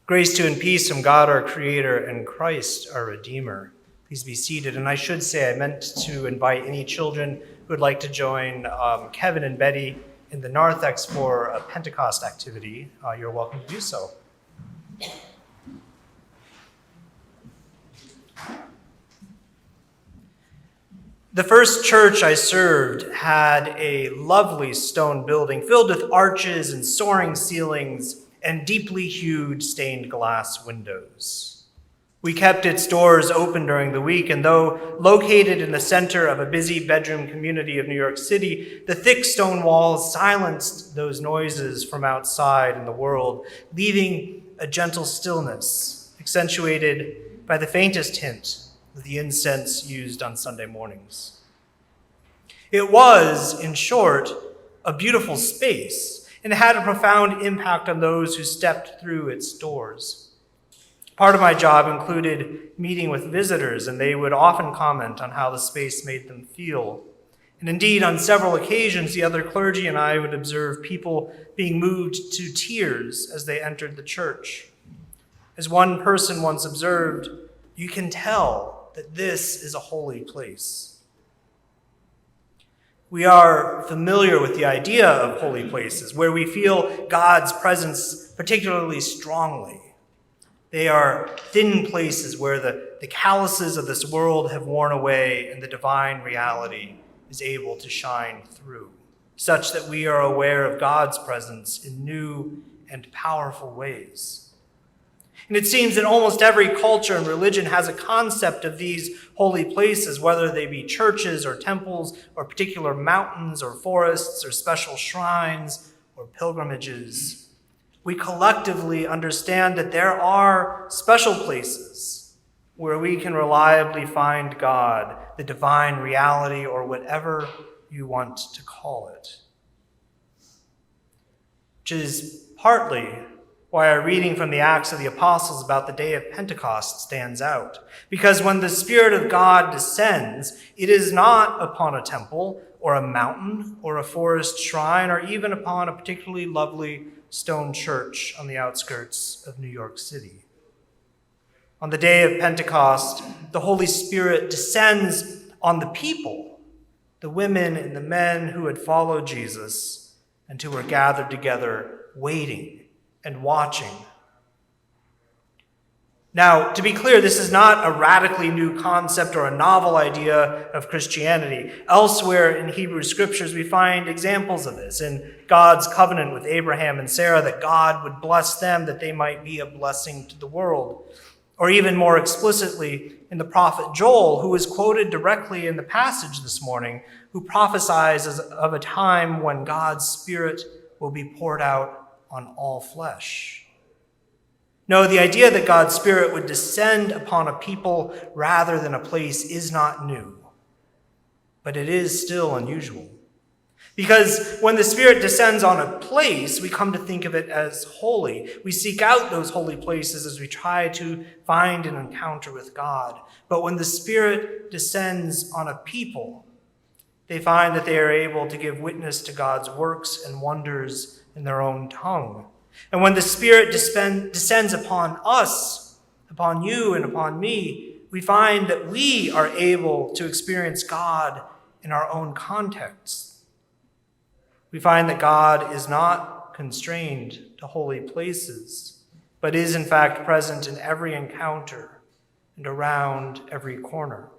Grace to and peace from God our Creator and Christ our Redeemer. Please be seated. And I should say I meant to invite any children who would like to join Kevin and Betty in the narthex for a Pentecost activity. You're welcome to do so. The first church I served had a lovely stone building filled with arches and soaring ceilings and deeply hued stained glass windows. We kept its doors open during the week, and though located in the center of a busy bedroom community of New York City, the thick stone walls silenced those noises from outside in the world, leaving a gentle stillness, accentuated by the faintest hint of the incense used on Sunday mornings. It was, in short, a beautiful space, and it had a profound impact on those who stepped through its doors. Part of my job included meeting with visitors, and they would often comment on how the space made them feel. And indeed, on several occasions, the other clergy and I would observe people being moved to tears as they entered the church. As one person once observed, "You can tell that this is a holy place." We are familiar with the idea of holy places, where we feel God's presence particularly strongly. They are thin places where the calluses of this world have worn away and the divine reality is able to shine through, such that we are aware of God's presence in new and powerful ways. And it seems that almost every culture and religion has a concept of these holy places, whether they be churches or temples or particular mountains or forests or special shrines or pilgrimages. We collectively understand that there are special places where we can reliably find God, the divine reality, or whatever you want to call it. Which is partly why our reading from the Acts of the Apostles about the day of Pentecost stands out. Because when the Spirit of God descends, it is not upon a temple or a mountain or a forest shrine or even upon a particularly lovely stone church on the outskirts of New York City. On the day of Pentecost, the Holy Spirit descends on the people, the women and the men who had followed Jesus and who were gathered together waiting and watching. Now, to be clear, this is not a radically new concept or a novel idea of Christianity. Elsewhere in Hebrew scriptures, we find examples of this. In God's covenant with Abraham and Sarah, that God would bless them, that they might be a blessing to the world. Or even more explicitly, in the prophet Joel, who is quoted directly in the passage this morning, who prophesies of a time when God's Spirit will be poured out on all flesh. No, the idea that God's Spirit would descend upon a people rather than a place is not new, but it is still unusual. Because when the Spirit descends on a place, we come to think of it as holy. We seek out those holy places as we try to find an encounter with God. But when the Spirit descends on a people, they find that they are able to give witness to God's works and wonders in their own tongue. And when the Spirit descends upon us, upon you and upon me, we find that we are able to experience God in our own context. We find that God is not constrained to holy places, but is in fact present in every encounter and around every corner.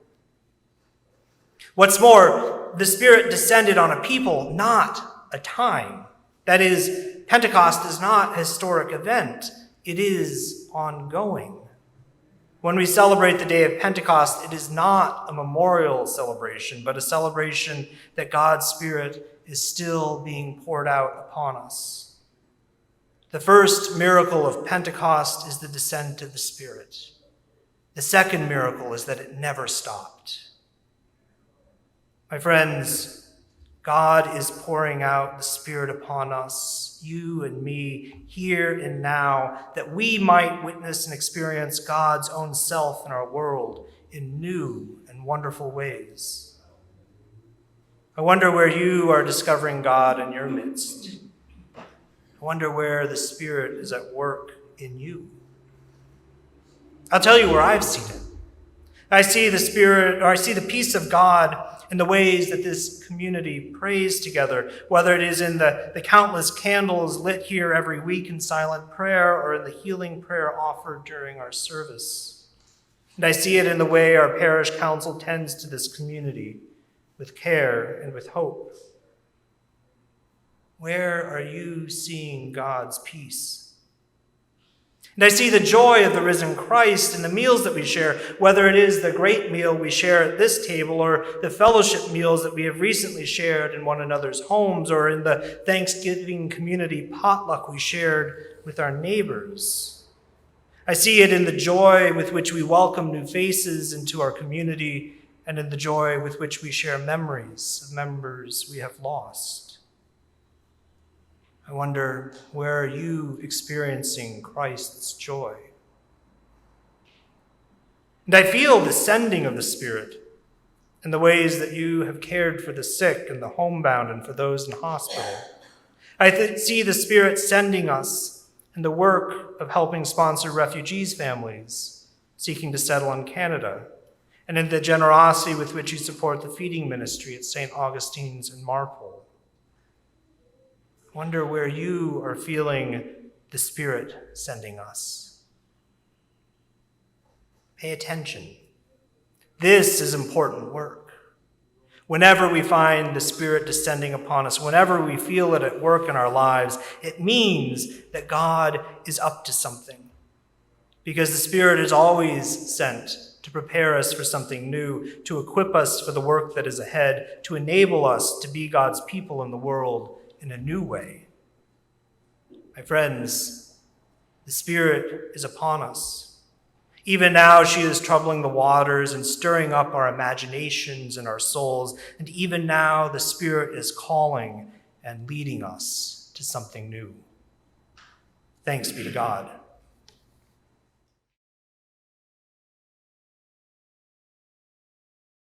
What's more, the Spirit descended on a people, not a time. That is, Pentecost is not a historic event. It is ongoing. When we celebrate the day of Pentecost, it is not a memorial celebration, but a celebration that God's Spirit is still being poured out upon us. The first miracle of Pentecost is the descent of the Spirit. The second miracle is that it never stopped. My friends, God is pouring out the Spirit upon us, you and me, here and now, that we might witness and experience God's own self in our world in new and wonderful ways. I wonder where you are discovering God in your midst. I wonder where the Spirit is at work in you. I'll tell you where I've seen it. I see the Spirit, or I see the peace of God in the ways that this community prays together, whether it is in the countless candles lit here every week in silent prayer or in the healing prayer offered during our service. And I see it in the way our parish council tends to this community with care and with hope. Where are you seeing God's peace? And I see the joy of the risen Christ in the meals that we share, whether it is the great meal we share at this table or the fellowship meals that we have recently shared in one another's homes or in the Thanksgiving community potluck we shared with our neighbors. I see it in the joy with which we welcome new faces into our community and in the joy with which we share memories of members we have lost. I wonder, where are you experiencing Christ's joy? And I feel the sending of the Spirit in the ways that you have cared for the sick and the homebound and for those in hospital. I see the Spirit sending us in the work of helping sponsor refugees' families seeking to settle in Canada, and in the generosity with which you support the feeding ministry at St. Augustine's in Marpole. Wonder where you are feeling the Spirit sending us. Pay attention. This is important work. Whenever we find the Spirit descending upon us, whenever we feel it at work in our lives, it means that God is up to something. Because the Spirit is always sent to prepare us for something new, to equip us for the work that is ahead, to enable us to be God's people in the world in a new way. My friends, the Spirit is upon us. Even now she is troubling the waters and stirring up our imaginations and our souls, and even now the Spirit is calling and leading us to something new. Thanks be to God.